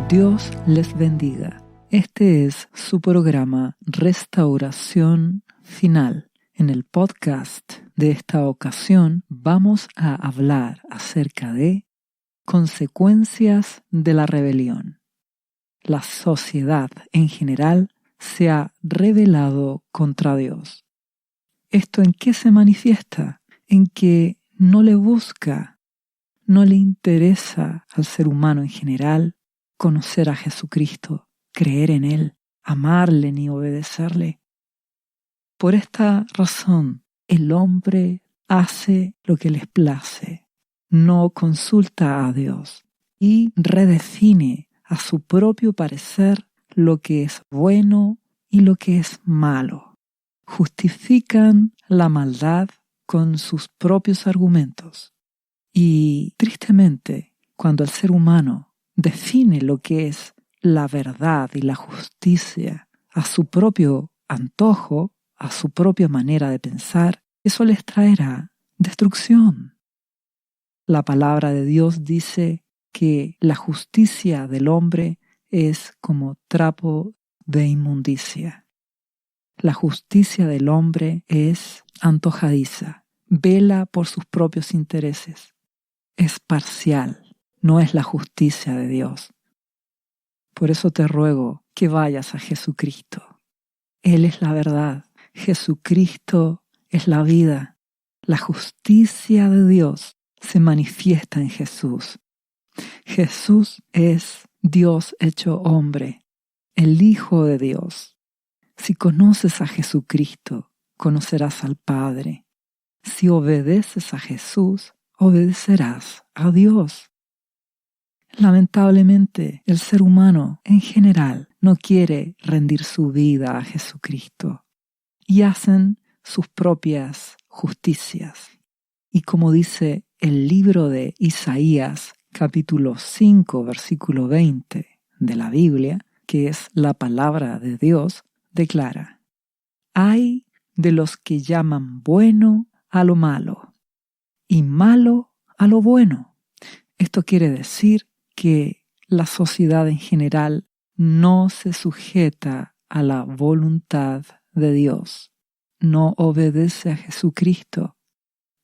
Dios les bendiga. Este es su programa Restauración Final. En el podcast de esta ocasión vamos a hablar acerca de consecuencias de la rebelión. La sociedad en general se ha rebelado contra Dios. ¿Esto en qué se manifiesta? En que no le busca, no le interesa al ser humano en general conocer a Jesucristo, creer en Él, amarle ni obedecerle. Por esta razón, el hombre hace lo que les place, no consulta a Dios y redefine a su propio parecer lo que es bueno y lo que es malo. Justifican la maldad con sus propios argumentos. Y tristemente, cuando el ser humano define lo que es la verdad y la justicia a su propio antojo, a su propia manera de pensar, eso les traerá destrucción. La palabra de Dios dice que la justicia del hombre es como trapo de inmundicia. La justicia del hombre es antojadiza, vela por sus propios intereses, es parcial. No es la justicia de Dios. Por eso te ruego que vayas a Jesucristo. Él es la verdad. Jesucristo es la vida. La justicia de Dios se manifiesta en Jesús. Jesús es Dios hecho hombre, el Hijo de Dios. Si conoces a Jesucristo, conocerás al Padre. Si obedeces a Jesús, obedecerás a Dios. Lamentablemente, el ser humano en general no quiere rendir su vida a Jesucristo y hacen sus propias justicias. Y como dice el libro de Isaías, capítulo 5, versículo 20 de la Biblia, que es la palabra de Dios, declara: «Ay de los que llaman bueno a lo malo y malo a lo bueno». Esto quiere decir que la sociedad en general no se sujeta a la voluntad de Dios, no obedece a Jesucristo,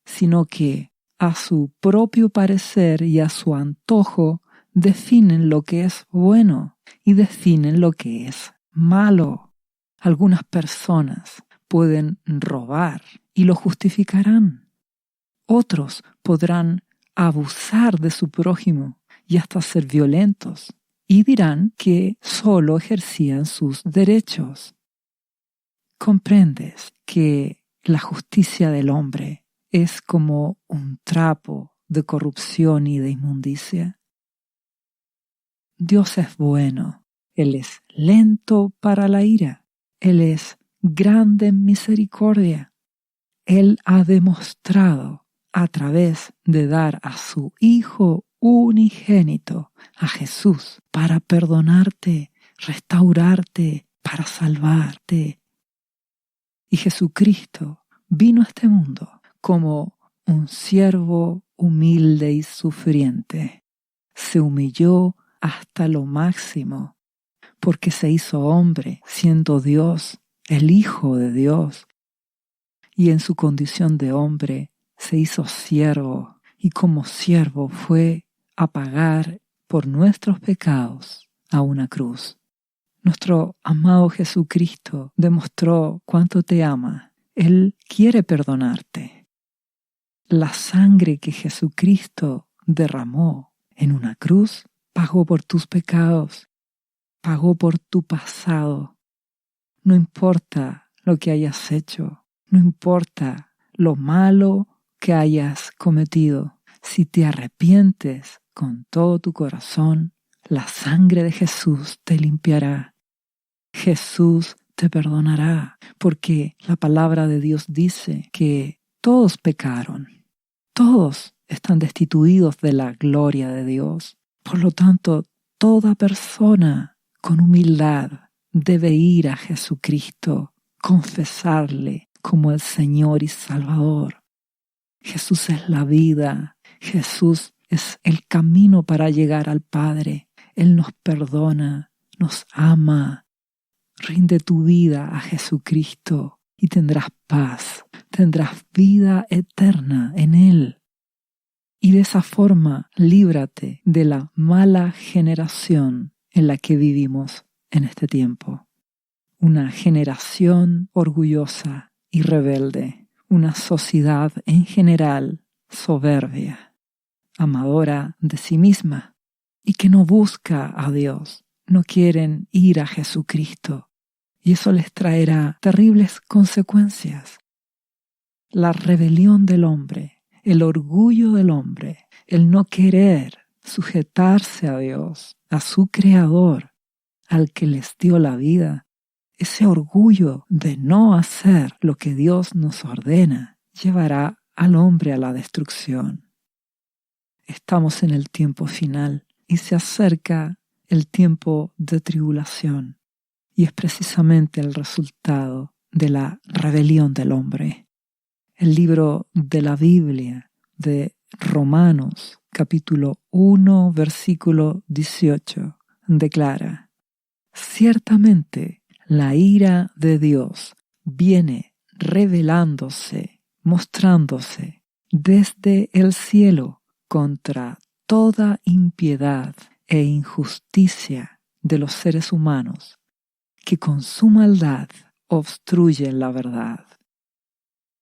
sino que a su propio parecer y a su antojo definen lo que es bueno y definen lo que es malo. Algunas personas pueden robar y lo justificarán. Otros podrán abusar de su prójimo y hasta ser violentos, y dirán que solo ejercían sus derechos. ¿Comprendes que la justicia del hombre es como un trapo de corrupción y de inmundicia? Dios es bueno, Él es lento para la ira, Él es grande en misericordia. Él ha demostrado a través de dar a su Hijo unigénito, a Jesús, para perdonarte, restaurarte, para salvarte. Y Jesucristo vino a este mundo como un siervo humilde y sufriente. Se humilló hasta lo máximo, porque se hizo hombre, siendo Dios, el Hijo de Dios. Y en su condición de hombre se hizo siervo, y como siervo fue a pagar por nuestros pecados a una cruz. Nuestro amado Jesucristo demostró cuánto te ama. Él quiere perdonarte. La sangre que Jesucristo derramó en una cruz pagó por tus pecados, pagó por tu pasado. No importa lo que hayas hecho, no importa lo malo que hayas cometido, si te arrepientes con todo tu corazón, la sangre de Jesús te limpiará. Jesús te perdonará, porque la palabra de Dios dice que todos pecaron, todos están destituidos de la gloria de Dios. Por lo tanto, toda persona con humildad debe ir a Jesucristo, confesarle como el Señor y Salvador. Jesús es la vida, Jesús es el camino para llegar al Padre. Él nos perdona, nos ama. Rinde tu vida a Jesucristo y tendrás paz, tendrás vida eterna en Él. Y de esa forma, líbrate de la mala generación en la que vivimos en este tiempo. Una generación orgullosa y rebelde, una sociedad en general soberbia, amadora de sí misma y que no busca a Dios, no quieren ir a Jesucristo y eso les traerá terribles consecuencias. La rebelión del hombre, el orgullo del hombre, el no querer sujetarse a Dios, a su Creador, al que les dio la vida, ese orgullo de no hacer lo que Dios nos ordena, llevará al hombre a la destrucción. Estamos en el tiempo final y se acerca el tiempo de tribulación y es precisamente el resultado de la rebelión del hombre. El libro de la Biblia de Romanos, capítulo 1, versículo 18, declara: ciertamente la ira de Dios viene revelándose, mostrándose desde el cielo contra toda impiedad e injusticia de los seres humanos, que con su maldad obstruyen la verdad.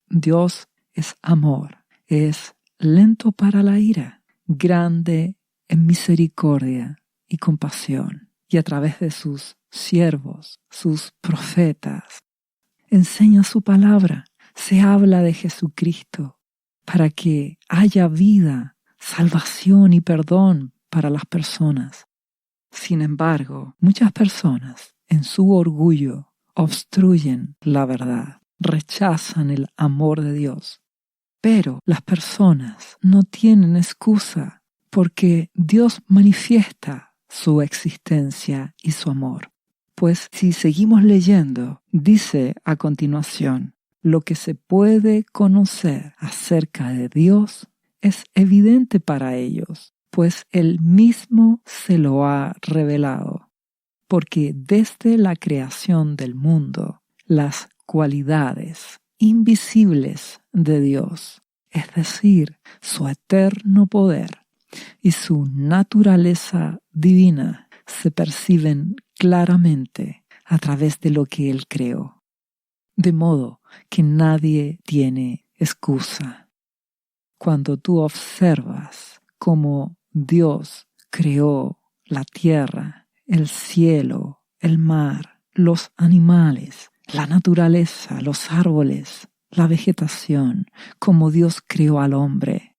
Dios es amor, es lento para la ira, grande en misericordia y compasión, y a través de sus siervos, sus profetas, enseña su palabra, se habla de Jesucristo para que haya vida, salvación y perdón para las personas. Sin embargo, muchas personas en su orgullo obstruyen la verdad, rechazan el amor de Dios. Pero las personas no tienen excusa porque Dios manifiesta su existencia y su amor. Pues si seguimos leyendo, dice a continuación: lo que se puede conocer acerca de Dios es evidente para ellos, pues Él mismo se lo ha revelado. Porque desde la creación del mundo, las cualidades invisibles de Dios, es decir, su eterno poder y su naturaleza divina, se perciben claramente a través de lo que Él creó, de modo que nadie tiene excusa. Cuando tú observas cómo Dios creó la tierra, el cielo, el mar, los animales, la naturaleza, los árboles, la vegetación, cómo Dios creó al hombre,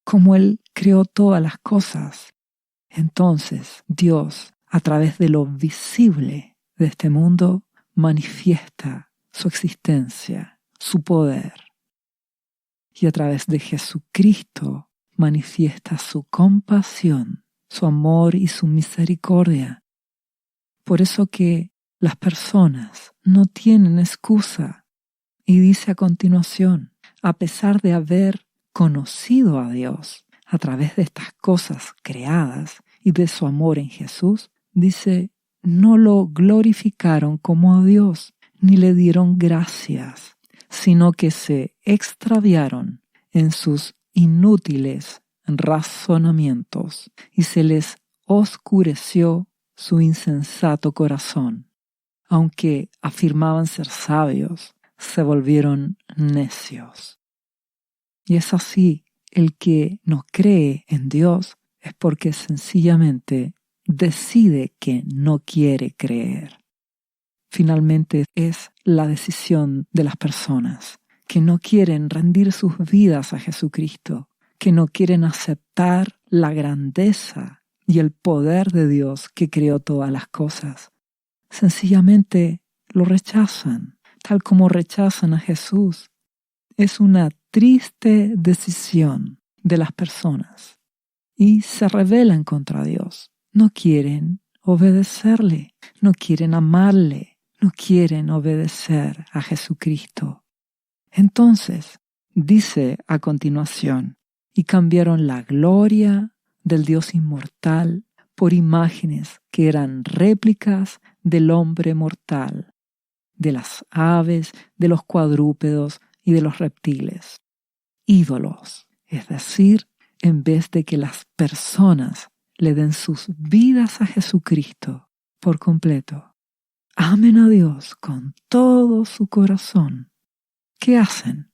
cómo Él creó todas las cosas, entonces Dios, a través de lo visible de este mundo, manifiesta su existencia, su poder. Y a través de Jesucristo manifiesta su compasión, su amor y su misericordia. Por eso que las personas no tienen excusa. Y dice a continuación: a pesar de haber conocido a Dios a través de estas cosas creadas y de su amor en Jesús, dice, no lo glorificaron como a Dios, ni le dieron gracias, sino que se extraviaron en sus inútiles razonamientos y se les oscureció su insensato corazón. Aunque afirmaban ser sabios, se volvieron necios. Y es así, el que no cree en Dios es porque sencillamente decide que no quiere creer. Finalmente es la decisión de las personas que no quieren rendir sus vidas a Jesucristo, que no quieren aceptar la grandeza y el poder de Dios que creó todas las cosas. Sencillamente lo rechazan, tal como rechazan a Jesús. Es una triste decisión de las personas y se rebelan contra Dios. No quieren obedecerle, no quieren amarle, no quieren obedecer a Jesucristo. Entonces, dice a continuación, y cambiaron la gloria del Dios inmortal por imágenes que eran réplicas del hombre mortal, de las aves, de los cuadrúpedos y de los reptiles. Ídolos, es decir, en vez de que las personas le den sus vidas a Jesucristo por completo, amen a Dios con todo su corazón, ¿qué hacen?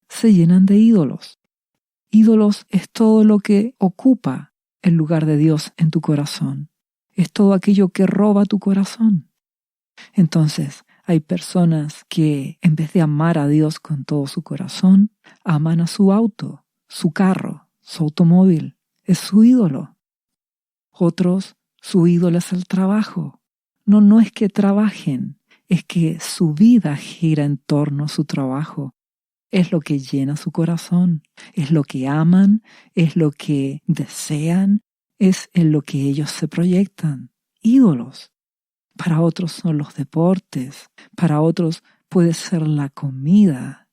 Se llenan de ídolos. Ídolos es todo lo que ocupa el lugar de Dios en tu corazón. Es todo aquello que roba tu corazón. Entonces, hay personas que en vez de amar a Dios con todo su corazón, aman a su auto, su carro, su automóvil. Es su ídolo. Otros, su ídolo es el trabajo. No es que trabajen, es que su vida gira en torno a su trabajo. Es lo que llena su corazón, es lo que aman, es lo que desean, es en lo que ellos se proyectan. Ídolos. Para otros son los deportes, para otros puede ser la comida.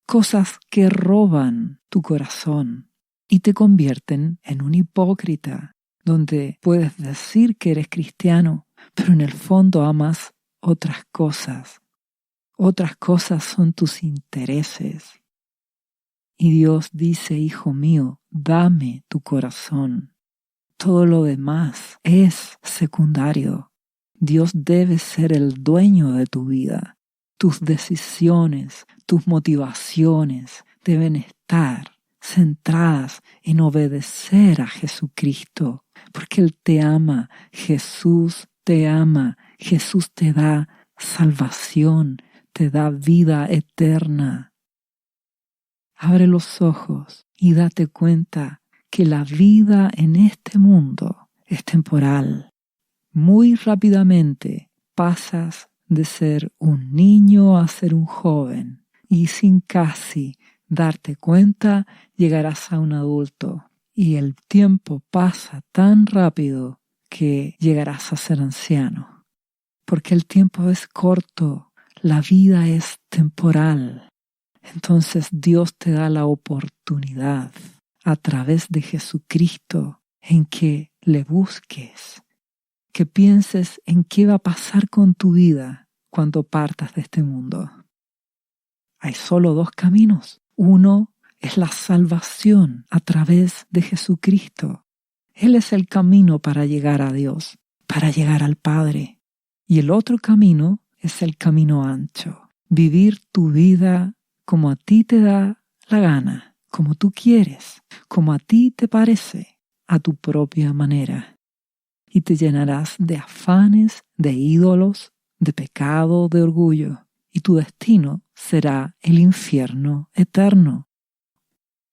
Cosas que roban tu corazón y te convierten en un hipócrita, donde puedes decir que eres cristiano, pero en el fondo amas otras cosas. Otras cosas son tus intereses. Y Dios dice, hijo mío, dame tu corazón. Todo lo demás es secundario. Dios debe ser el dueño de tu vida. Tus decisiones, tus motivaciones deben estar centradas en obedecer a Jesucristo, porque Él te ama, Jesús te ama, Jesús te da salvación, te da vida eterna. Abre los ojos y date cuenta que la vida en este mundo es temporal. Muy rápidamente pasas de ser un niño a ser un joven y sin casi darte cuenta llegarás a un adulto y el tiempo pasa tan rápido que llegarás a ser anciano. Porque el tiempo es corto, la vida es temporal. Entonces Dios te da la oportunidad a través de Jesucristo en que le busques, que pienses en qué va a pasar con tu vida cuando partas de este mundo. Hay solo dos caminos. Uno es la salvación a través de Jesucristo. Él es el camino para llegar a Dios, para llegar al Padre. Y el otro camino es el camino ancho. Vivir tu vida como a ti te da la gana, como tú quieres, como a ti te parece, a tu propia manera. Y te llenarás de afanes, de ídolos, de pecado, de orgullo. Y tu destino será el infierno eterno.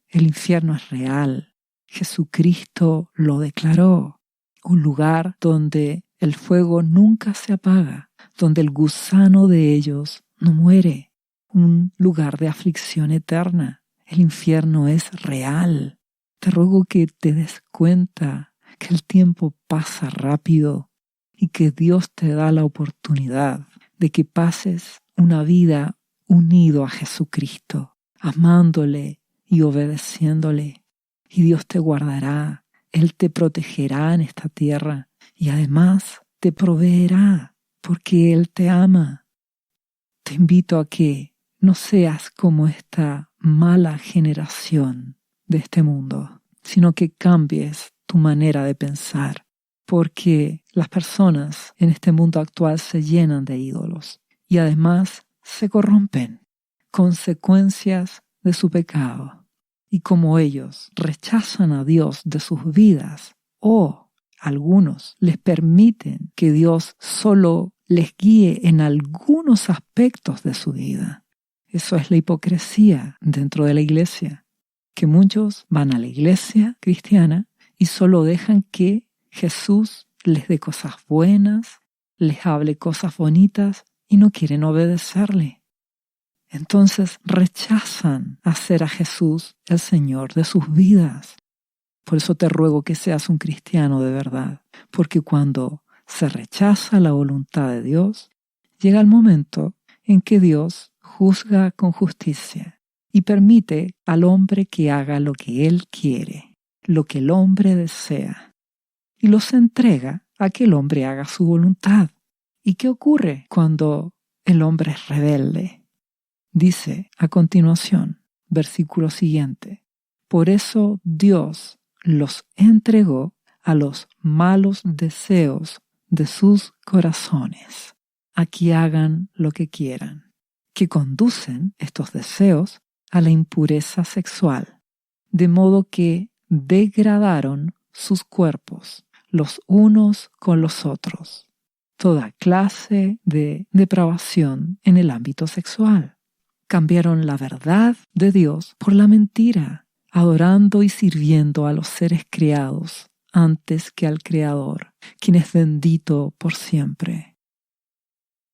El infierno es real. Jesucristo lo declaró. Un lugar donde el fuego nunca se apaga, donde el gusano de ellos no muere. Un lugar de aflicción eterna. El infierno es real. Te ruego que te des cuenta que el tiempo pasa rápido y que Dios te da la oportunidad de que pases una vida unido a Jesucristo, amándole y obedeciéndole. Y Dios te guardará, Él te protegerá en esta tierra y además te proveerá porque Él te ama. Te invito a que no seas como esta mala generación de este mundo, sino que cambies tu manera de pensar, porque las personas en este mundo actual se llenan de ídolos y además se corrompen, consecuencias de su pecado. Y como ellos rechazan a Dios de sus vidas, o algunos les permiten que Dios solo les guíe en algunos aspectos de su vida. Eso es la hipocresía dentro de la iglesia, que muchos van a la iglesia cristiana y solo dejan que Jesús les dé cosas buenas, les hable cosas bonitas y no quieren obedecerle. Entonces rechazan hacer a Jesús el Señor de sus vidas. Por eso te ruego que seas un cristiano de verdad, porque cuando se rechaza la voluntad de Dios, llega el momento en que Dios juzga con justicia y permite al hombre que haga lo que él quiere, lo que el hombre desea. y los entrega a que el hombre haga su voluntad. ¿Y qué ocurre cuando el hombre es rebelde? Dice a continuación, versículo siguiente: por eso Dios los entregó a los malos deseos de sus corazones, a que hagan lo que quieran, que conducen estos deseos a la impureza sexual, de modo que degradaron sus cuerpos los unos con los otros. Toda clase de depravación en el ámbito sexual. Cambiaron la verdad de Dios por la mentira, adorando y sirviendo a los seres creados antes que al Creador, quien es bendito por siempre.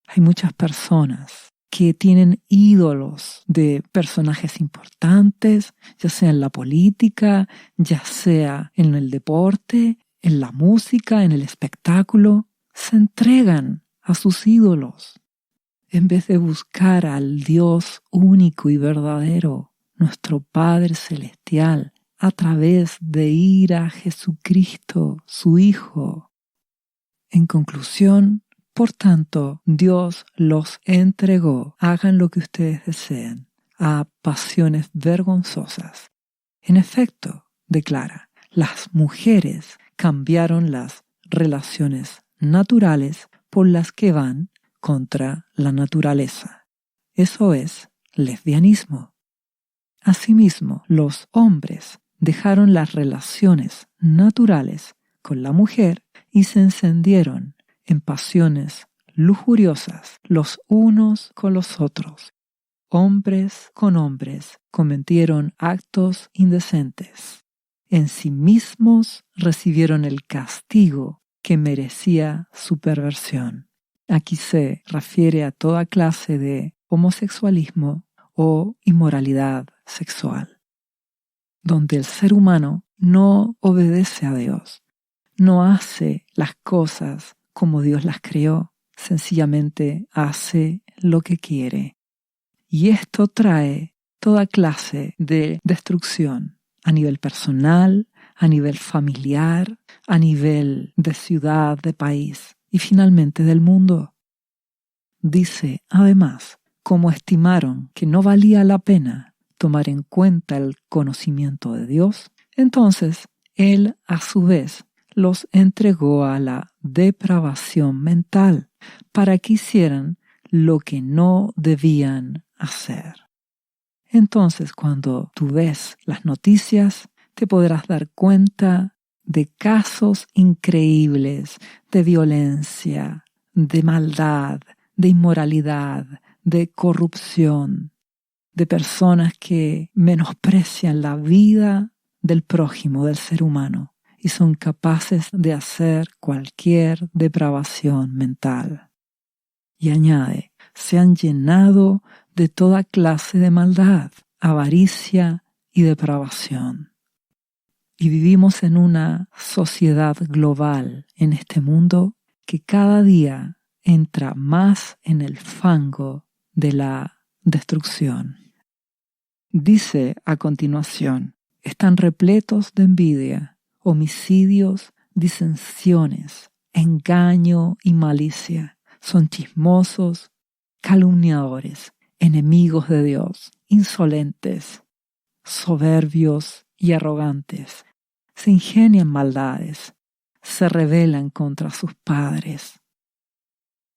Hay muchas personas que tienen ídolos de personajes importantes, ya sea en la política, ya sea en el deporte, en la música, en el espectáculo. Se entregan a sus ídolos en vez de buscar al Dios único y verdadero, nuestro Padre Celestial, a través de ir a Jesucristo, su Hijo. En conclusión, por tanto, Dios los entregó, hagan lo que ustedes deseen, a pasiones vergonzosas. En efecto, declara, las mujeres cambiaron las relaciones naturales por las que van contra la naturaleza. Eso es lesbianismo. Asimismo, los hombres dejaron las relaciones naturales con la mujer y se encendieron en pasiones lujuriosas los unos con los otros. Hombres con hombres cometieron actos indecentes. En sí mismos recibieron el castigo que merecía su perversión. Aquí se refiere a toda clase de homosexualismo o inmoralidad sexual, donde el ser humano no obedece a Dios, no hace las cosas como Dios las creó, sencillamente hace lo que quiere. Y esto trae toda clase de destrucción a nivel personal, a nivel familiar, a nivel de ciudad, de país y finalmente del mundo. Dice, además, como estimaron que no valía la pena tomar en cuenta el conocimiento de Dios, entonces Él a su vez los entregó a la depravación mental para que hicieran lo que no debían hacer. Entonces, cuando tú ves las noticias, te podrás dar cuenta de casos increíbles de violencia, de maldad, de inmoralidad, de corrupción, de personas que menosprecian la vida del prójimo, del ser humano, y son capaces de hacer cualquier depravación mental. Y añade, se han llenado de toda clase de maldad, avaricia y depravación. Y vivimos en una sociedad global en este mundo que cada día entra más en el fango de la destrucción. Dice a continuación, están repletos de envidia, homicidios, disensiones, engaño y malicia. Son chismosos, calumniadores, enemigos de Dios, insolentes, soberbios y arrogantes. Se ingenian maldades, se rebelan contra sus padres.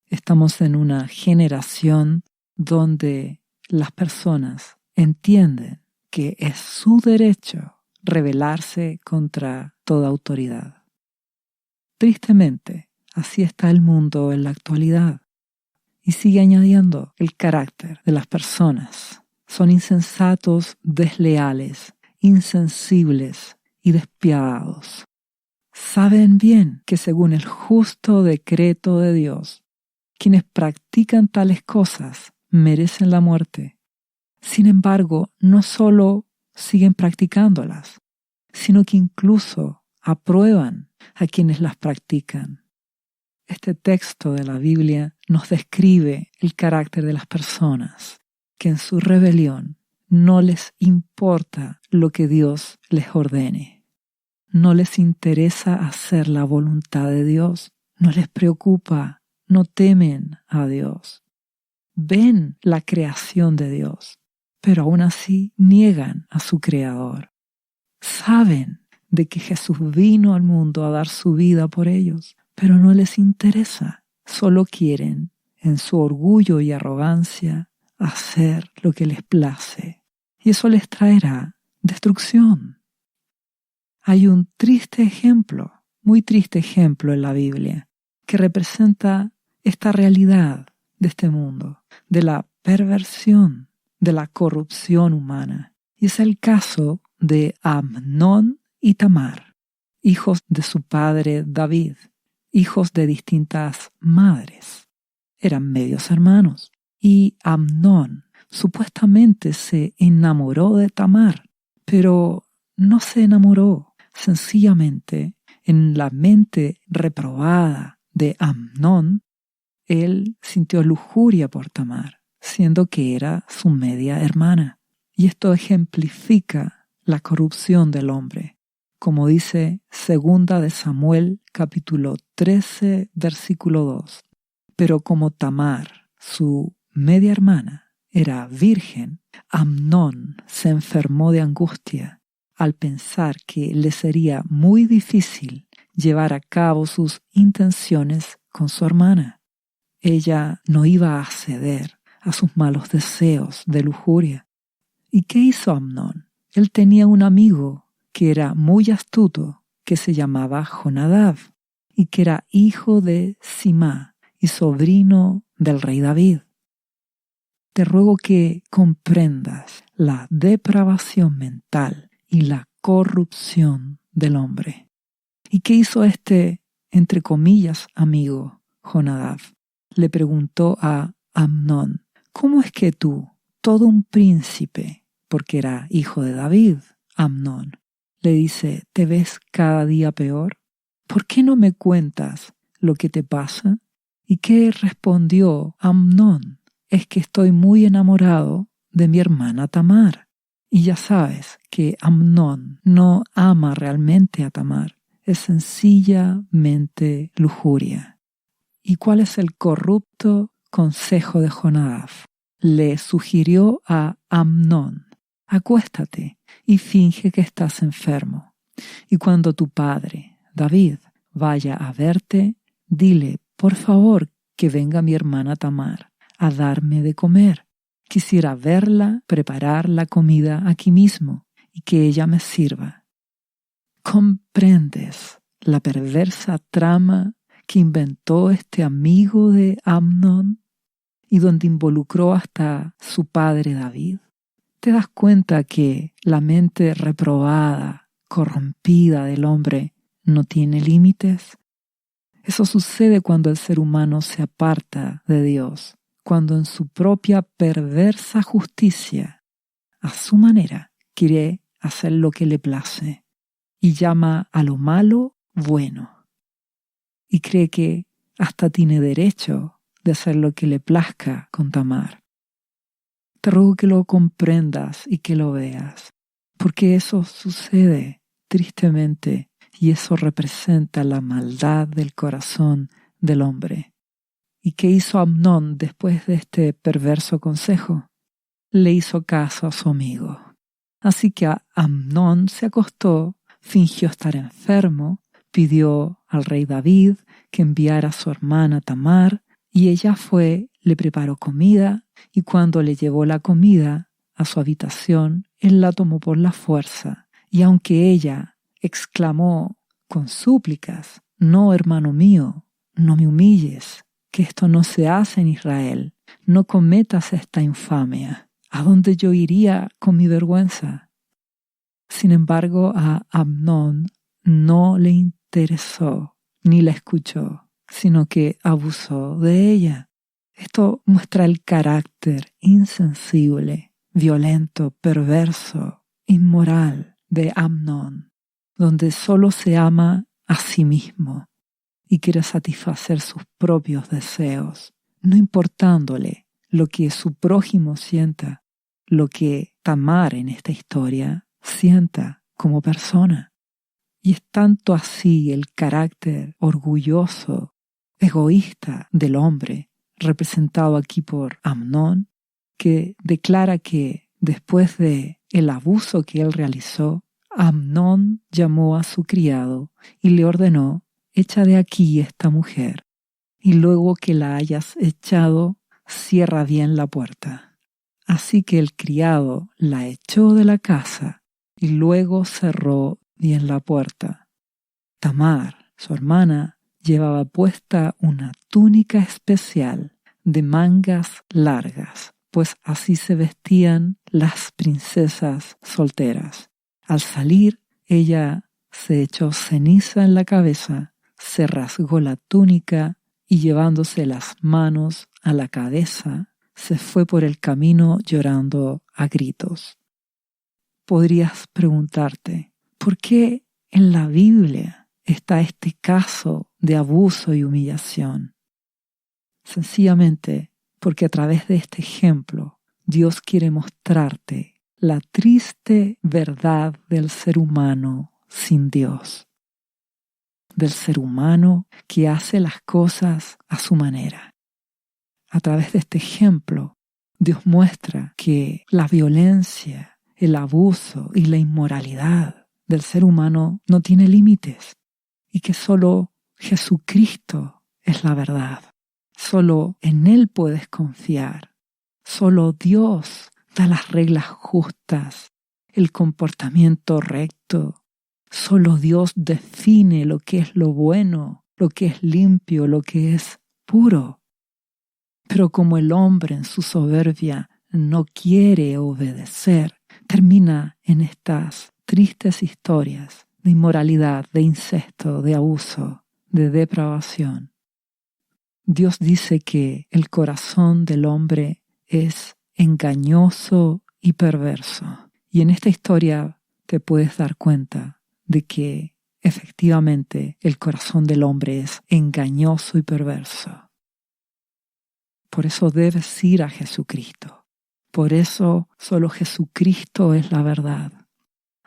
Estamos en una generación donde las personas entienden que es su derecho rebelarse contra toda autoridad. Tristemente, así está el mundo en la actualidad. Y sigue añadiendo el carácter de las personas. Son insensatos, desleales, insensibles y despiadados. Saben bien que según el justo decreto de Dios, quienes practican tales cosas merecen la muerte. Sin embargo, no solo siguen practicándolas, sino que incluso aprueban a quienes las practican. Este texto de la Biblia nos describe el carácter de las personas, que en su rebelión no les importa lo que Dios les ordene. No les interesa hacer la voluntad de Dios. No les preocupa. No temen a Dios. Ven la creación de Dios, pero aún así niegan a su Creador. Saben de que Jesús vino al mundo a dar su vida por ellos, pero no les interesa. Solo quieren, en su orgullo y arrogancia, hacer lo que les place. Y eso les traerá destrucción. Hay un triste ejemplo, muy triste ejemplo en la Biblia, que representa esta realidad de este mundo, de la perversión, de la corrupción humana. Y es el caso de Amnón y Tamar, hijos de su padre David, hijos de distintas madres. Eran medios hermanos. Y Amnón supuestamente se enamoró de Tamar, pero no se enamoró. Sencillamente, en la mente reprobada de Amnón, él sintió lujuria por Tamar, siendo que era su media hermana. Y esto ejemplifica la corrupción del hombre, como dice 2 de Samuel, capítulo 13, versículo 2. Pero como Tamar, su media hermana, era virgen, Amnón se enfermó de angustia al pensar que le sería muy difícil llevar a cabo sus intenciones con su hermana. Ella no iba a ceder a sus malos deseos de lujuria. ¿Y qué hizo Amnón? Él tenía un amigo que era muy astuto, que se llamaba Jonadab, y que era hijo de Simá y sobrino del rey David. Te ruego que comprendas la depravación mental y la corrupción del hombre. ¿Y qué hizo este, entre comillas, amigo, Jonadab? Le preguntó a Amnón, ¿cómo es que tú, todo un príncipe, porque era hijo de David, Amnón, le dice, ¿te ves cada día peor? ¿Por qué no me cuentas lo que te pasa? ¿Y qué respondió Amnón? Es que estoy muy enamorado de mi hermana Tamar. Y ya sabes que Amnón no ama realmente a Tamar, es sencillamente lujuria. ¿Y cuál es el corrupto consejo de Jonadab? Le sugirió a Amnón, acuéstate y finge que estás enfermo. Y cuando tu padre, David, vaya a verte, dile, por favor, que venga mi hermana Tamar a darme de comer. Quisiera verla preparar la comida aquí mismo y que ella me sirva. ¿Comprendes la perversa trama que inventó este amigo de Amnón y donde involucró hasta su padre David? ¿Te das cuenta que la mente reprobada, corrompida del hombre no tiene límites? Eso sucede cuando el ser humano se aparta de Dios, cuando en su propia perversa justicia, a su manera, quiere hacer lo que le place y llama a lo malo bueno y cree que hasta tiene derecho de hacer lo que le plazca con Tamar. Te ruego que lo comprendas y que lo veas, porque eso sucede tristemente y eso representa la maldad del corazón del hombre. ¿Y qué hizo Amnón después de este perverso consejo? Le hizo caso a su amigo. Así que Amnón se acostó, fingió estar enfermo, pidió al rey David que enviara a su hermana Tamar, y ella fue, le preparó comida, y cuando le llevó la comida a su habitación, él la tomó por la fuerza, y aunque ella exclamó con súplicas, no, hermano mío, no me humilles, que esto no se hace en Israel, no cometas esta infamia, ¿a dónde yo iría con mi vergüenza? Sin embargo, a Amnón no le interesó ni la escuchó, sino que abusó de ella. Esto muestra el carácter insensible, violento, perverso, inmoral de Amnón, donde solo se ama a sí mismo y quiere satisfacer sus propios deseos, no importándole lo que su prójimo sienta, lo que Tamar en esta historia sienta como persona. Y es tanto así el carácter orgulloso, egoísta del hombre, representado aquí por Amnón, que declara que después de el abuso que él realizó, Amnón llamó a su criado y le ordenó: echa de aquí esta mujer, y luego que la hayas echado, cierra bien la puerta. Así que el criado la echó de la casa y luego cerró bien la puerta. Tamar, su hermana, llevaba puesta una túnica especial de mangas largas, pues así se vestían las princesas solteras. Al salir, ella se echó ceniza en la cabeza, se rasgó la túnica y llevándose las manos a la cabeza, se fue por el camino llorando a gritos. Podrías preguntarte, ¿por qué en la Biblia está este caso de abuso y humillación? Sencillamente porque a través de este ejemplo Dios quiere mostrarte la triste verdad del ser humano sin Dios, del ser humano que hace las cosas a su manera. A través de este ejemplo, Dios muestra que la violencia, el abuso y la inmoralidad del ser humano no tiene límites y que solo Jesucristo es la verdad. Solo en Él puedes confiar. Solo Dios da las reglas justas, el comportamiento recto. Solo Dios define lo que es lo bueno, lo que es limpio, lo que es puro. Pero como el hombre en su soberbia no quiere obedecer, termina en estas tristes historias de inmoralidad, de incesto, de abuso, de depravación. Dios dice que el corazón del hombre es engañoso y perverso. Y en esta historia te puedes dar cuenta de que efectivamente el corazón del hombre es engañoso y perverso. Por eso debes ir a Jesucristo. Por eso solo Jesucristo es la verdad.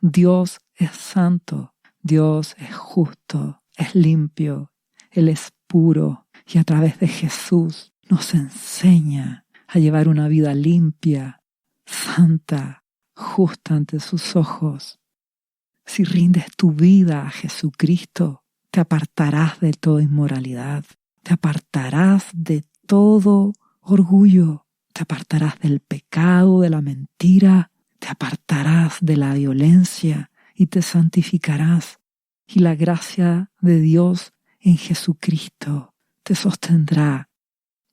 Dios es santo, Dios es justo, es limpio, Él es puro y a través de Jesús nos enseña a llevar una vida limpia, santa, justa ante sus ojos. Si rindes tu vida a Jesucristo, te apartarás de toda inmoralidad, te apartarás de todo orgullo, te apartarás del pecado, de la mentira, te apartarás de la violencia y te santificarás. Y la gracia de Dios en Jesucristo te sostendrá.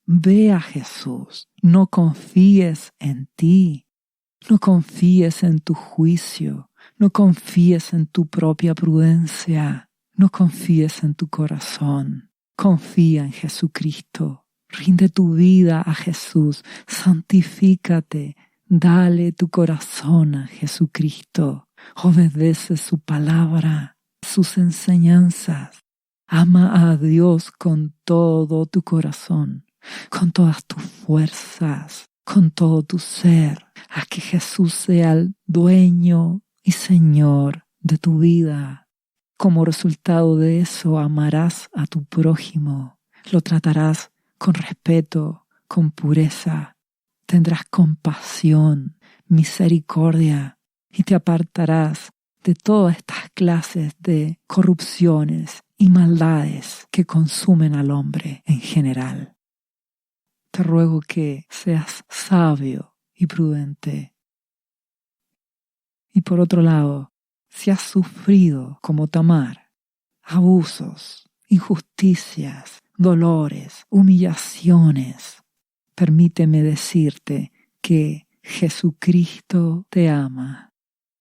Ve a Jesús, no confíes en ti, no confíes en tu juicio, no confíes en tu propia prudencia, no confíes en tu corazón, confía en Jesucristo. Rinde tu vida a Jesús, santifícate, dale tu corazón a Jesucristo, obedece su palabra, sus enseñanzas, ama a Dios con todo tu corazón, con todas tus fuerzas, con todo tu ser, a que Jesús sea el dueño y Señor de tu vida. Como resultado de eso, amarás a tu prójimo, lo tratarás con respeto, con pureza, tendrás compasión, misericordia y te apartarás de todas estas clases de corrupciones y maldades que consumen al hombre en general. Te ruego que seas sabio y prudente. Y por otro lado, si has sufrido como Tamar abusos, injusticias, dolores, humillaciones, permíteme decirte que Jesucristo te ama,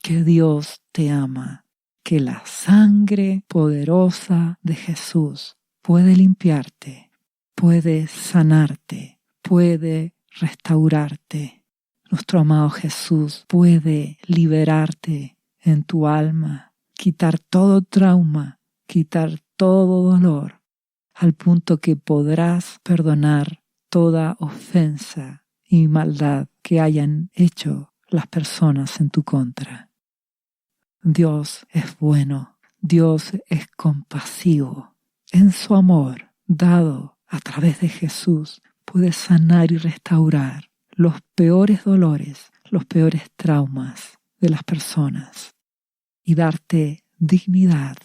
que Dios te ama, que la sangre poderosa de Jesús puede limpiarte, puede sanarte, puede restaurarte. Nuestro amado Jesús puede liberarte en tu alma, quitar todo trauma, quitar todo dolor, al punto que podrás perdonar toda ofensa y maldad que hayan hecho las personas en tu contra. Dios es bueno, Dios es compasivo. En su amor, dado a través de Jesús, puede sanar y restaurar los peores dolores, los peores traumas de las personas y darte dignidad,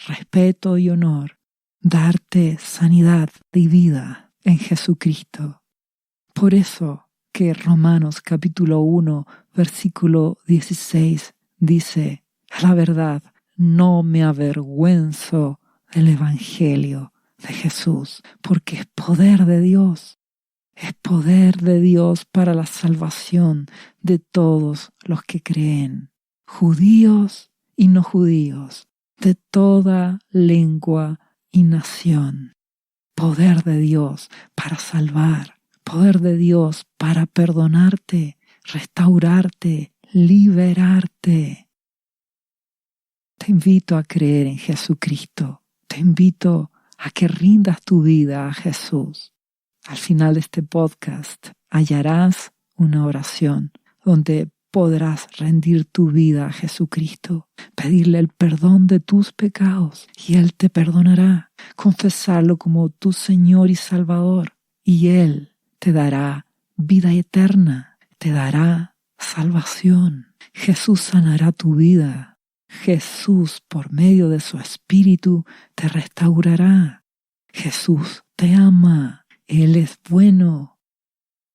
respeto y honor, darte sanidad y vida en Jesucristo. Por eso que Romanos capítulo 1, versículo 16 dice: a la verdad, no me avergüenzo del Evangelio de Jesús, porque es poder de Dios. Es poder de Dios para la salvación de todos los que creen, judíos y no judíos, de toda lengua y nación. Poder de Dios para salvar, poder de Dios para perdonarte, restaurarte, liberarte. Te invito a creer en Jesucristo. Te invito a que rindas tu vida a Jesús. Al final de este podcast hallarás una oración donde podrás rendir tu vida a Jesucristo, pedirle el perdón de tus pecados y Él te perdonará, confesarlo como tu Señor y Salvador y Él te dará vida eterna, te dará salvación. Jesús sanará tu vida. Jesús, por medio de su Espíritu, te restaurará. Jesús te ama. Él es bueno.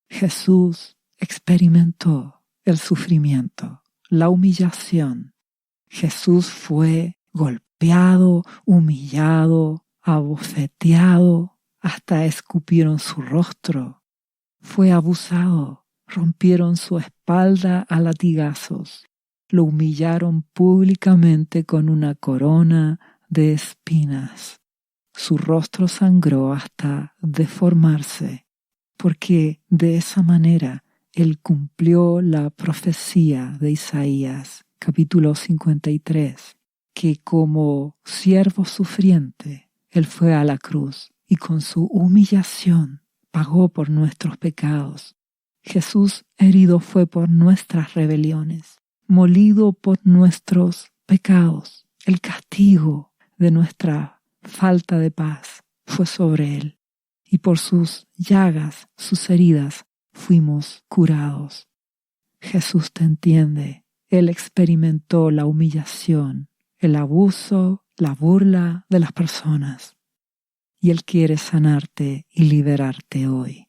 Jesús experimentó el sufrimiento, la humillación. Jesús fue golpeado, humillado, abofeteado, hasta escupieron su rostro. Fue abusado, rompieron su espalda a latigazos. Lo humillaron públicamente con una corona de espinas. Su rostro sangró hasta deformarse, porque de esa manera Él cumplió la profecía de Isaías, capítulo 53, que como siervo sufriente, Él fue a la cruz y con su humillación pagó por nuestros pecados. Jesús herido fue por nuestras rebeliones, molido por nuestros pecados. El castigo de nuestra falta de paz fue sobre Él, y por sus llagas, sus heridas, fuimos curados. Jesús te entiende. Él experimentó la humillación, el abuso, la burla de las personas, y Él quiere sanarte y liberarte hoy.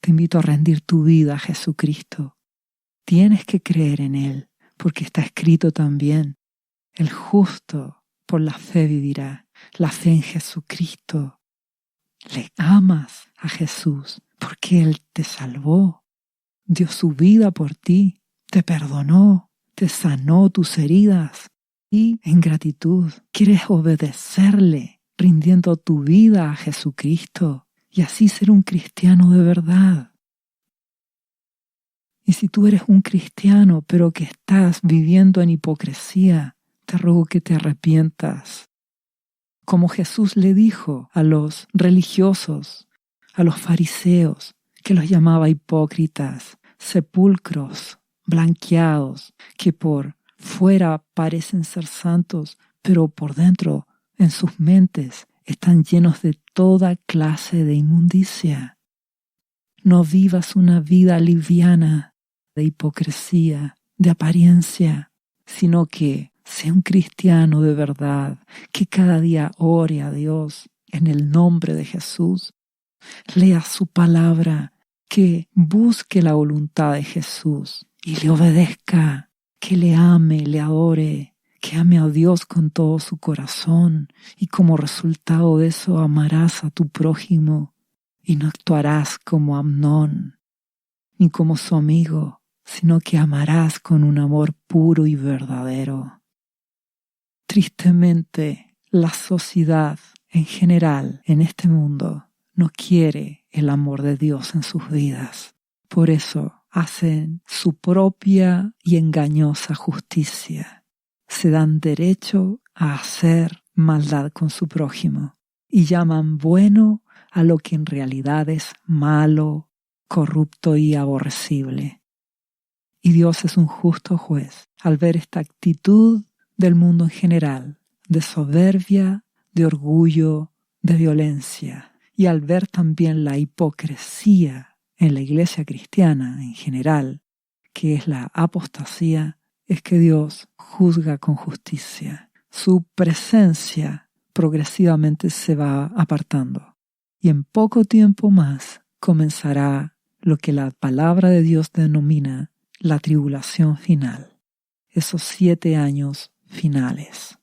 Te invito a rendir tu vida a Jesucristo. Tienes que creer en Él, porque está escrito también: el justo por la fe vivirá. La fe en Jesucristo. Le amas a Jesús porque Él te salvó, dio su vida por ti, te perdonó, te sanó tus heridas y en gratitud quieres obedecerle, rindiendo tu vida a Jesucristo y así ser un cristiano de verdad. Y si tú eres un cristiano pero que estás viviendo en hipocresía, te ruego que te arrepientas. Como Jesús le dijo a los religiosos, a los fariseos, que los llamaba hipócritas, sepulcros blanqueados, que por fuera parecen ser santos, pero por dentro, en sus mentes, están llenos de toda clase de inmundicia. No vivas una vida liviana de hipocresía, de apariencia, sino que sea un cristiano de verdad, que cada día ore a Dios en el nombre de Jesús, lea su palabra, que busque la voluntad de Jesús y le obedezca, que le ame, le adore, que ame a Dios con todo su corazón y como resultado de eso amarás a tu prójimo y no actuarás como Amnón ni como su amigo, sino que amarás con un amor puro y verdadero. Tristemente, la sociedad en general en este mundo no quiere el amor de Dios en sus vidas. Por eso hacen su propia y engañosa justicia. Se dan derecho a hacer maldad con su prójimo y llaman bueno a lo que en realidad es malo, corrupto y aborrecible. Y Dios es un justo juez. Al ver esta actitud del mundo en general, de soberbia, de orgullo, de violencia. Y al ver también la hipocresía en la iglesia cristiana en general, que es la apostasía, es que Dios juzga con justicia. Su presencia progresivamente se va apartando. Y en poco tiempo más comenzará lo que la palabra de Dios denomina la tribulación final, esos 7 años finales.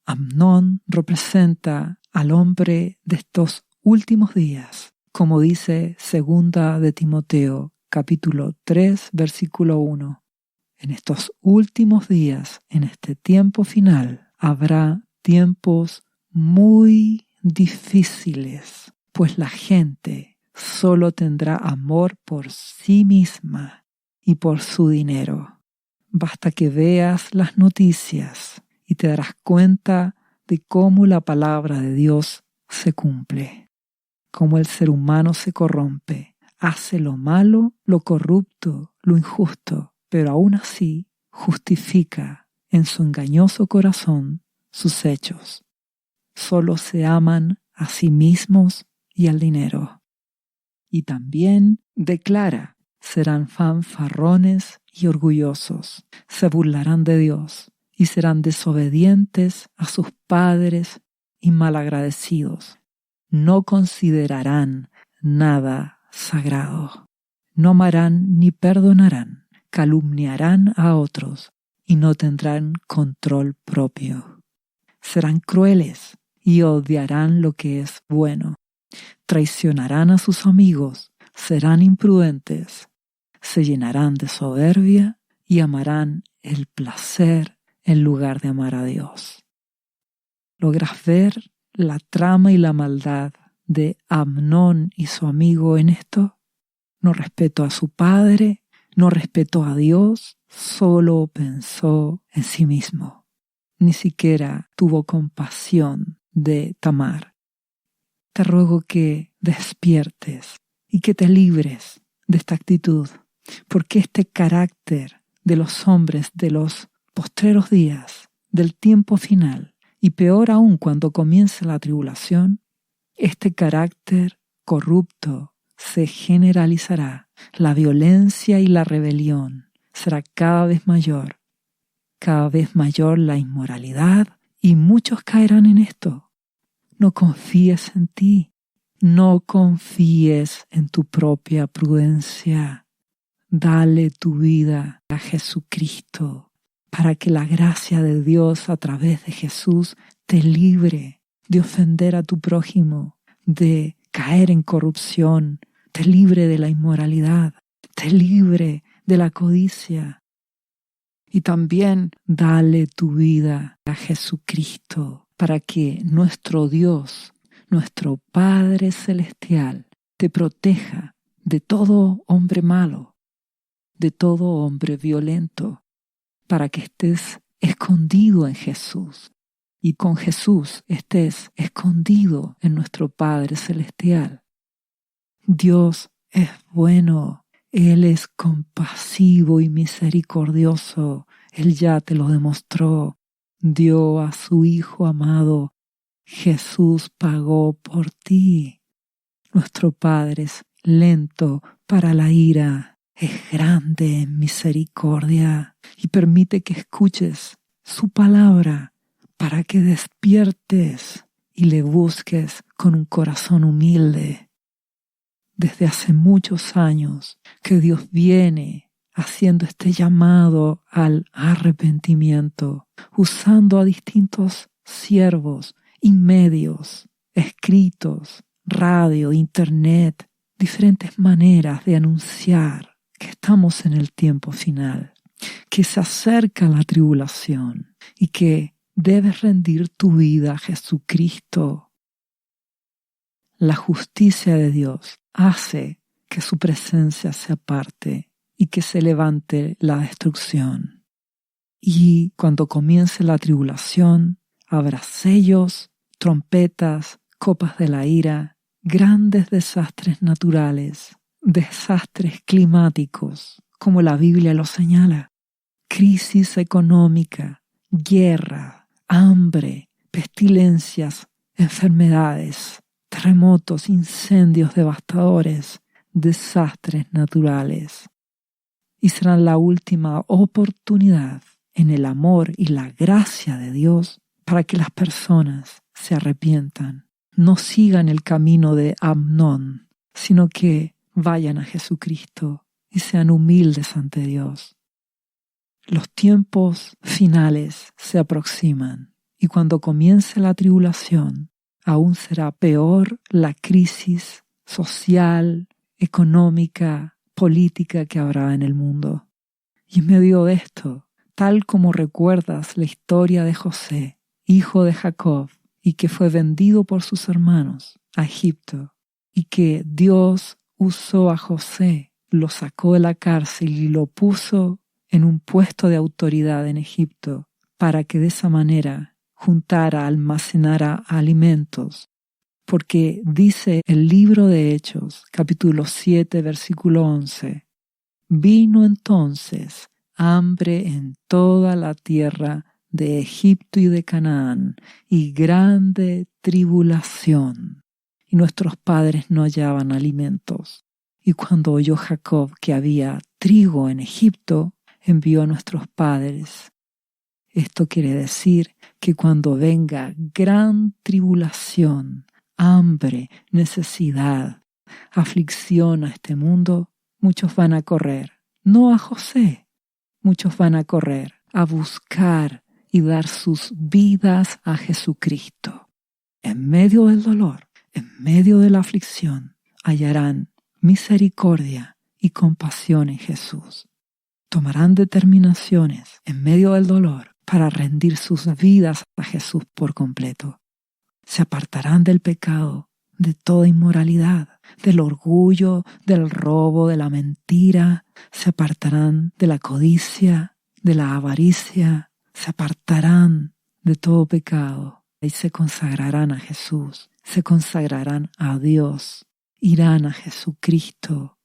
Amnón representa al hombre de estos últimos días, como dice 2 de Timoteo, capítulo 3, versículo 1. En estos últimos días, en este tiempo final, habrá tiempos muy difíciles, pues la gente solo tendrá amor por sí misma y por su dinero. Basta que veas las noticias y te darás cuenta de cómo la palabra de Dios se cumple, cómo el ser humano se corrompe, hace lo malo, lo corrupto, lo injusto, pero aún así justifica en su engañoso corazón sus hechos. Solo se aman a sí mismos y al dinero. Y también declara, serán fanfarrones y orgullosos, se burlarán de Dios y serán desobedientes a sus padres y malagradecidos. No considerarán nada sagrado. No amarán ni perdonarán. Calumniarán a otros y no tendrán control propio. Serán crueles y odiarán lo que es bueno. Traicionarán a sus amigos, serán imprudentes, se llenarán de soberbia y amarán el placer en lugar de amar a Dios. ¿Logras ver la trama y la maldad de Amnón y su amigo en esto? No respetó a su padre, no respetó a Dios, solo pensó en sí mismo. Ni siquiera tuvo compasión de Tamar. Te ruego que despiertes y que te libres de esta actitud, porque este carácter de los hombres de los postreros días, del tiempo final, y peor aún cuando comience la tribulación, este carácter corrupto se generalizará. La violencia y la rebelión será cada vez mayor la inmoralidad, y muchos caerán en esto. No confíes en ti, no confíes en tu propia prudencia. Dale tu vida a Jesucristo para que la gracia de Dios a través de Jesús te libre de ofender a tu prójimo, de caer en corrupción, te libre de la inmoralidad, te libre de la codicia. Y también dale tu vida a Jesucristo para que nuestro Dios, nuestro Padre Celestial, te proteja de todo hombre malo, de todo hombre violento, para que estés escondido en Jesús y con Jesús estés escondido en nuestro Padre Celestial. Dios es bueno. Él es compasivo y misericordioso. Él ya te lo demostró. Dio a su Hijo amado. Jesús pagó por ti. Nuestro Padre es lento para la ira, es grande en misericordia y permite que escuches su palabra para que despiertes y le busques con un corazón humilde. Desde hace muchos años que Dios viene haciendo este llamado al arrepentimiento, usando a distintos siervos y medios, escritos, radio, internet, diferentes maneras de anunciar que estamos en el tiempo final, que se acerca la tribulación y que debes rendir tu vida a Jesucristo. La justicia de Dios hace que su presencia se aparte y que se levante la destrucción. Y cuando comience la tribulación, habrá sellos, trompetas, copas de la ira, grandes desastres naturales, desastres climáticos, como la Biblia lo señala, crisis económica, guerra, hambre, pestilencias, enfermedades, terremotos, incendios devastadores, desastres naturales. Y será la última oportunidad en el amor y la gracia de Dios para que las personas se arrepientan, no sigan el camino de Amnón, sino que vayan a Jesucristo y sean humildes ante Dios. Los tiempos finales se aproximan y cuando comience la tribulación, aún será peor la crisis social, económica, política que habrá en el mundo. Y en medio de esto, tal como recuerdas la historia de José, hijo de Jacob, y que fue vendido por sus hermanos a Egipto, y que Dios usó a José, lo sacó de la cárcel y lo puso en un puesto de autoridad en Egipto, para que de esa manera juntara, almacenara alimentos. Porque dice el libro de Hechos, capítulo 7, versículo 11, vino entonces hambre en toda la tierra de Egipto y de Canaán, y grande tribulación. Y nuestros padres no hallaban alimentos. Y cuando oyó Jacob que había trigo en Egipto, envió a nuestros padres. Esto quiere decir que cuando venga gran tribulación, hambre, necesidad, aflicción a este mundo, muchos van a correr, no a José, muchos van a correr a buscar y dar sus vidas a Jesucristo. En medio del dolor, en medio de la aflicción, hallarán misericordia y compasión en Jesús. Tomarán determinaciones en medio del dolor para rendir sus vidas a Jesús por completo. Se apartarán del pecado, de toda inmoralidad, del orgullo, del robo, de la mentira. Se apartarán de la codicia, de la avaricia. Se apartarán de todo pecado y se consagrarán a Jesús. Se consagrarán a Dios. Irán a Jesucristo.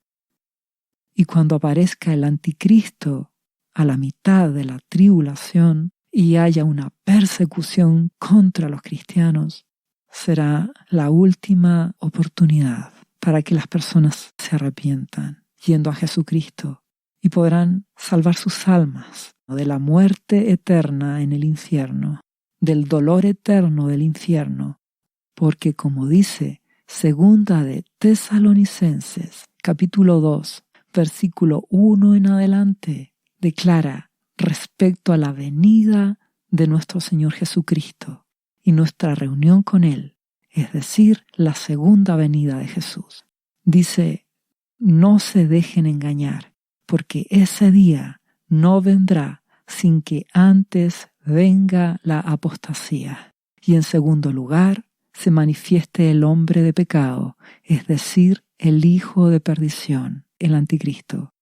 Y cuando aparezca el anticristo a la mitad de la tribulación y haya una persecución contra los cristianos, será la última oportunidad para que las personas se arrepientan yendo a Jesucristo y podrán salvar sus almas de la muerte eterna en el infierno, del dolor eterno del infierno, porque como dice Segunda de Tesalonicenses, capítulo 2, versículo 1 en adelante, declara respecto a la venida de nuestro Señor Jesucristo y nuestra reunión con Él, es decir, la segunda venida de Jesús. Dice, no se dejen engañar, porque ese día no vendrá sin que antes venga la apostasía. Y en segundo lugar, se manifieste el hombre de pecado, es decir, el hijo de perdición, el anticristo.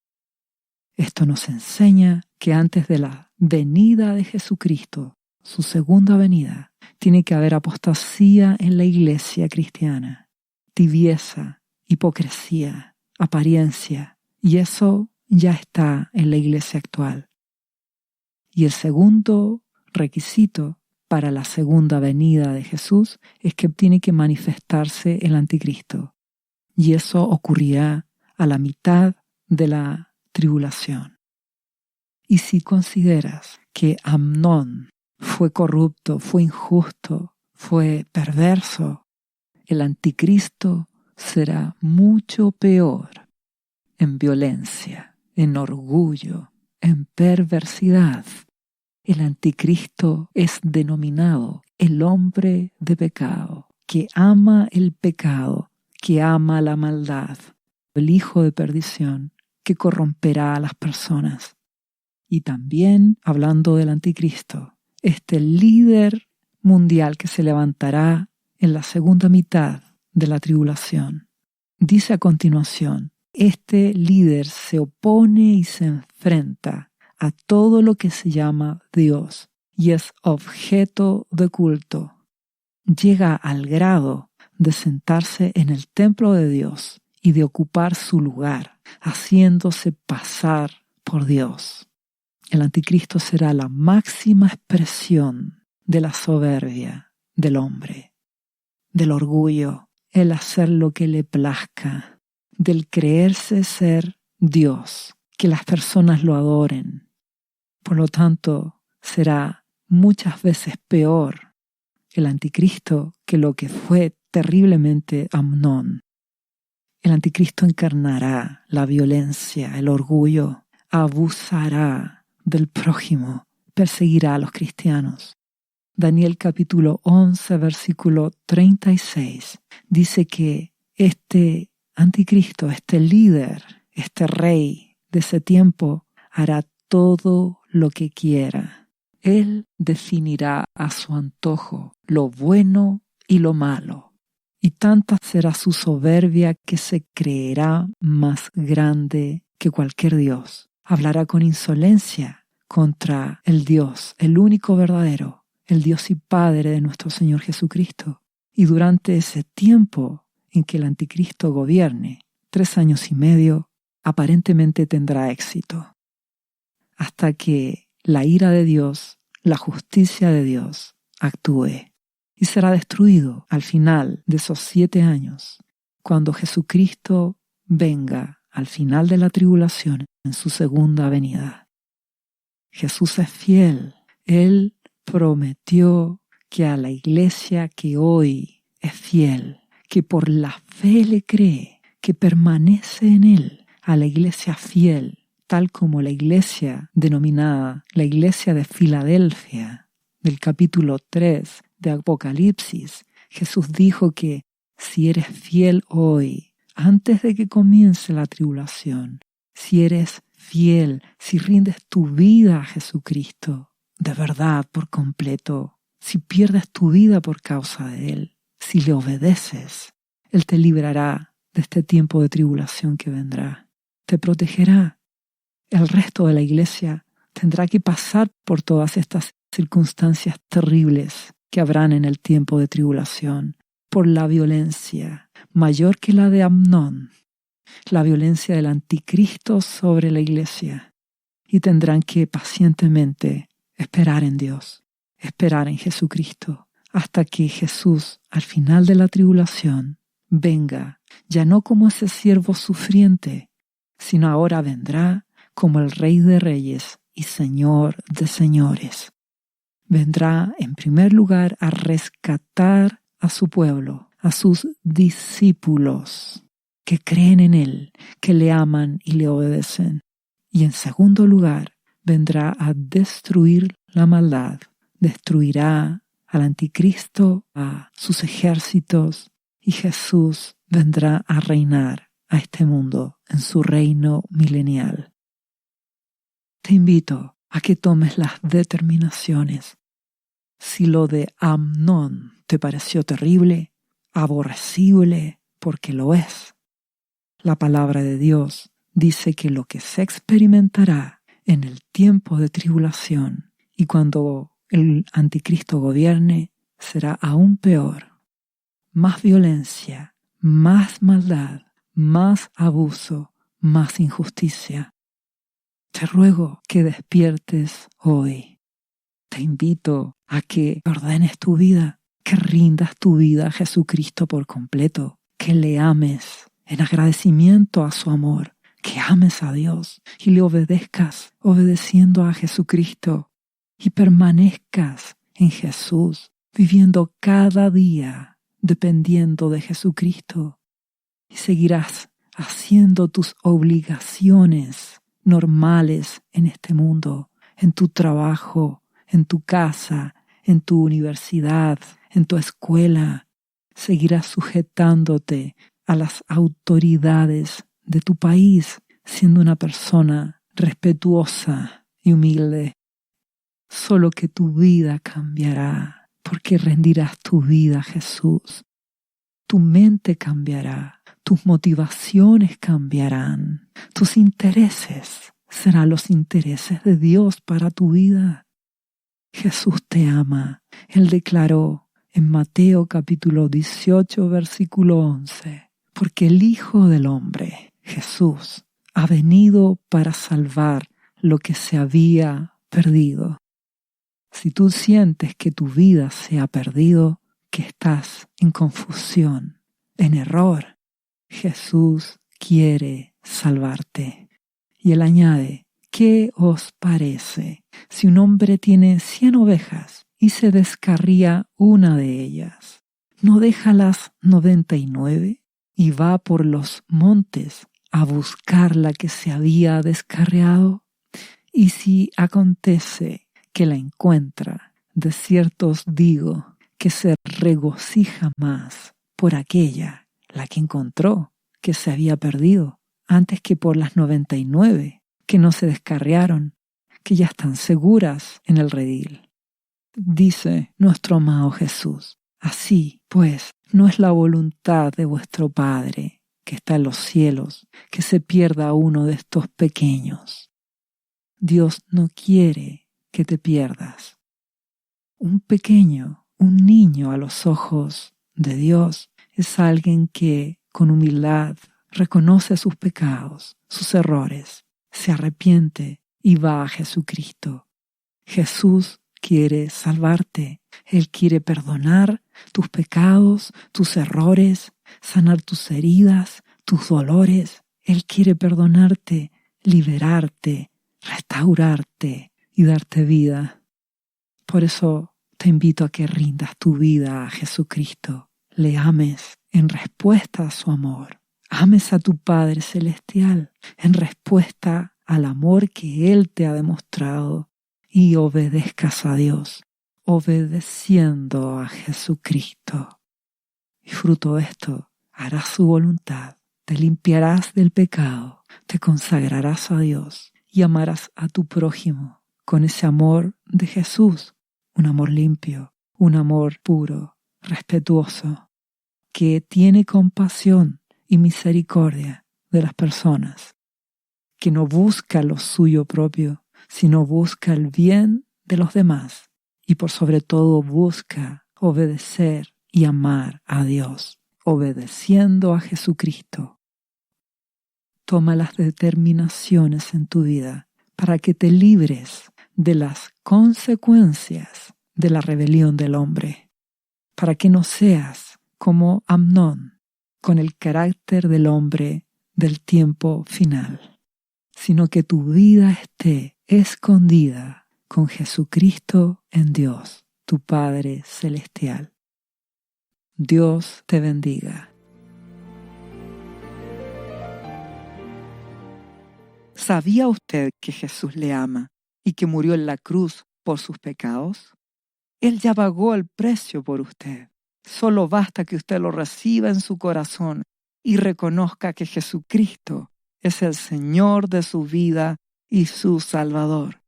Esto nos enseña que antes de la venida de Jesucristo, su segunda venida, tiene que haber apostasía en la iglesia cristiana, tibieza, hipocresía, apariencia, y eso ya está en la iglesia actual. Y el segundo requisito para la segunda venida de Jesús es que tiene que manifestarse el anticristo, y eso ocurrirá a la mitad de la tribulación. Y si consideras que Amnón fue corrupto, fue injusto, fue perverso, el anticristo será mucho peor en violencia, en orgullo, en perversidad. El anticristo es denominado el hombre de pecado, que ama el pecado, que ama la maldad, el hijo de perdición, que corromperá a las personas. Y también, hablando del anticristo, este líder mundial que se levantará en la segunda mitad de la tribulación. Dice a continuación, este líder se opone y se enfrenta a todo lo que se llama Dios y es objeto de culto. Llega al grado de sentarse en el templo de Dios y de ocupar su lugar, haciéndose pasar por Dios. El anticristo será la máxima expresión de la soberbia del hombre, del orgullo, el hacer lo que le plazca, del creerse ser Dios, que las personas lo adoren. Por lo tanto, será muchas veces peor el anticristo que lo que fue terriblemente Amnón. El anticristo encarnará la violencia, el orgullo, abusará del prójimo, perseguirá a los cristianos. Daniel capítulo 11, versículo 36, dice que este anticristo, este líder, este rey de ese tiempo, hará todo lo que quiera. Él definirá a su antojo lo bueno y lo malo, y tanta será su soberbia que se creerá más grande que cualquier dios. Hablará con insolencia contra el Dios, el único verdadero, el Dios y Padre de nuestro Señor Jesucristo. Y durante ese tiempo en que el anticristo gobierne, 3 años y medio, aparentemente tendrá éxito, hasta que la ira de Dios, la justicia de Dios, actúe. Y será destruido al final de esos 7 años, cuando Jesucristo venga al final de la tribulación en su segunda venida. Jesús es fiel. Él prometió que a la iglesia que hoy es fiel, que por la fe le cree, que permanece en Él, a la iglesia fiel, tal como la iglesia denominada la iglesia de Filadelfia, del capítulo 3 de Apocalipsis, Jesús dijo que si eres fiel hoy, antes de que comience la tribulación, si eres fiel, si rindes tu vida a Jesucristo, de verdad, por completo, si pierdes tu vida por causa de Él, si le obedeces, Él te librará de este tiempo de tribulación que vendrá, te protegerá. El resto de la iglesia tendrá que pasar por todas estas circunstancias terribles que habrán en el tiempo de tribulación, por la violencia mayor que la de Amnón, la violencia del anticristo sobre la iglesia, y tendrán que pacientemente esperar en Dios, esperar en Jesucristo, hasta que Jesús, al final de la tribulación, venga, ya no como ese siervo sufriente, sino ahora vendrá como el Rey de Reyes y Señor de Señores. Vendrá en primer lugar a rescatar a su pueblo, a sus discípulos que creen en Él, que le aman y le obedecen. Y en segundo lugar, vendrá a destruir la maldad, destruirá al anticristo, a sus ejércitos, y Jesús vendrá a reinar a este mundo en su reino milenial. Te invito a que tomes las determinaciones. Si lo de Amnón te pareció terrible, aborrecible, porque lo es, la palabra de Dios dice que lo que se experimentará en el tiempo de tribulación y cuando el anticristo gobierne será aún peor. Más violencia, más maldad, más abuso, más injusticia. Te ruego que despiertes hoy. Te invito a que ordenes tu vida, que rindas tu vida a Jesucristo por completo, que le ames en agradecimiento a su amor, que ames a Dios y le obedezcas obedeciendo a Jesucristo y permanezcas en Jesús, viviendo cada día dependiendo de Jesucristo, y seguirás haciendo tus obligaciones normales en este mundo, en tu trabajo, en tu casa, en tu universidad, en tu escuela. Seguirás sujetándote a las autoridades de tu país, siendo una persona respetuosa y humilde. Solo que tu vida cambiará, porque rendirás tu vida a Jesús. Tu mente cambiará, tus motivaciones cambiarán, tus intereses serán los intereses de Dios para tu vida. Jesús te ama. Él declaró en Mateo capítulo 18, versículo 11, porque el Hijo del Hombre, Jesús, ha venido para salvar lo que se había perdido. Si tú sientes que tu vida se ha perdido, que estás en confusión, en error, Jesús quiere salvarte. Y él añade, ¿qué os parece si un hombre tiene 100 ovejas y se descarría una de ellas? ¿No deja las 99 y va por los montes a buscar la que se había descarriado? Y si acontece que la encuentra, de cierto os digo que se regocija más por aquella, la que encontró, que se había perdido, antes que por las 99 que no se descarriaron, que ya están seguras en el redil. Dice nuestro amado Jesús, así pues, no es la voluntad de vuestro Padre, que está en los cielos, que se pierda uno de estos pequeños. Dios no quiere que te pierdas. Un pequeño, un niño a los ojos de Dios es alguien que con humildad reconoce sus pecados, sus errores, se arrepiente y va a Jesucristo. Jesús quiere salvarte. Él quiere perdonar tus pecados, tus errores, sanar tus heridas, tus dolores. Él quiere perdonarte, liberarte, restaurarte y darte vida. Por eso te invito a que rindas tu vida a Jesucristo. Le ames en respuesta a su amor. Ames a tu Padre Celestial en respuesta al amor que Él te ha demostrado y obedezcas a Dios, obedeciendo a Jesucristo. Y fruto de esto, harás su voluntad, te limpiarás del pecado, te consagrarás a Dios y amarás a tu prójimo con ese amor de Jesús, un amor limpio, un amor puro, respetuoso, que tiene compasión y misericordia de las personas, que no busca lo suyo propio, sino busca el bien de los demás y por sobre todo busca obedecer y amar a Dios, obedeciendo a Jesucristo. Toma las determinaciones en tu vida para que te libres de las consecuencias de la rebelión del hombre, para que no seas como Amnón, con el carácter del hombre del tiempo final, sino que tu vida esté escondida con Jesucristo en Dios, tu Padre Celestial. Dios te bendiga. ¿Sabía usted que Jesús le ama y que murió en la cruz por sus pecados? Él ya pagó el precio por usted. Solo basta que usted lo reciba en su corazón y reconozca que Jesucristo es el Señor de su vida y su Salvador.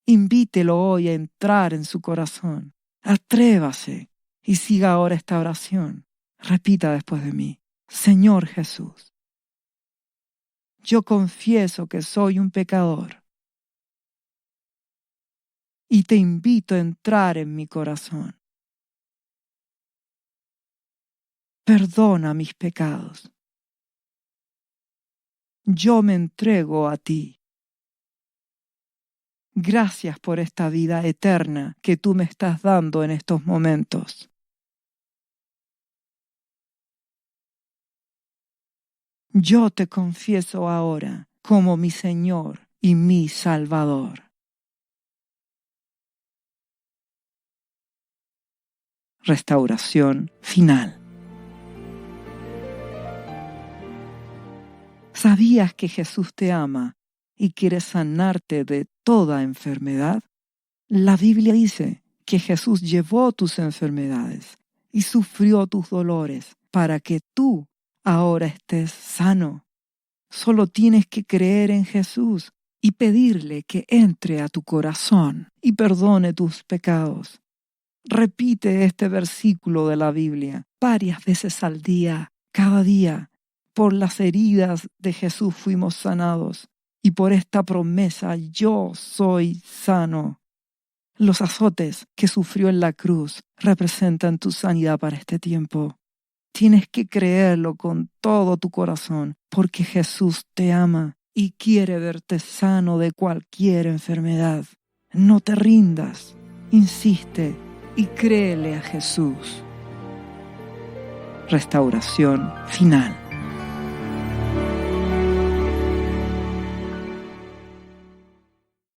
Invítelo hoy a entrar en su corazón. Atrévase y siga ahora esta oración. Repita después de mí: Señor Jesús, yo confieso que soy un pecador y te invito a entrar en mi corazón. Perdona mis pecados. Yo me entrego a ti. Gracias por esta vida eterna que tú me estás dando en estos momentos. Yo te confieso ahora como mi Señor y mi Salvador. Restauración final. ¿Sabías que Jesús te ama y quiere sanarte de toda enfermedad? La Biblia dice que Jesús llevó tus enfermedades y sufrió tus dolores para que tú ahora estés sano. Solo tienes que creer en Jesús y pedirle que entre a tu corazón y perdone tus pecados. Repite este versículo de la Biblia varias veces al día, cada día. Por las heridas de Jesús fuimos sanados y por esta promesa yo soy sano. Los azotes que sufrió en la cruz representan tu sanidad para este tiempo. Tienes que creerlo con todo tu corazón porque Jesús te ama y quiere verte sano de cualquier enfermedad. No te rindas. insiste y créele a Jesús. Restauración Final.